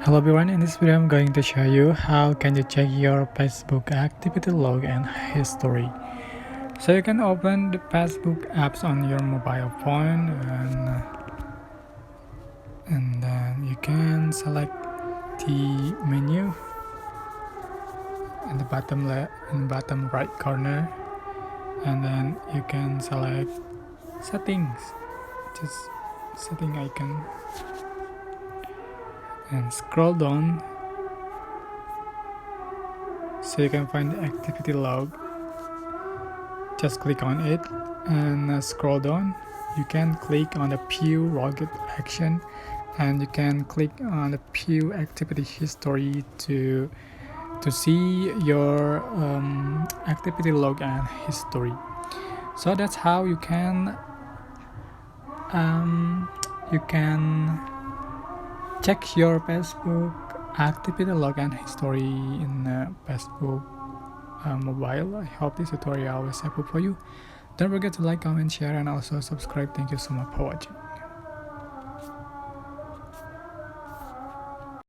Hello everyone, in this video I'm going to show you how can you check your Facebook activity log and history. So you can open the Facebook apps on your mobile phone and then you can select the menu in the bottom right corner, and then you can select settings, just setting icon, and scroll down so you can find the activity log. Just click on it and scroll down. You can click on the view log action, and you can click on the view activity history to see your activity log and history. So that's how you can check your Facebook activity log and history in Facebook mobile. I hope this tutorial was helpful for you. Don't forget to like, comment, share, and also subscribe. Thank you so much for watching.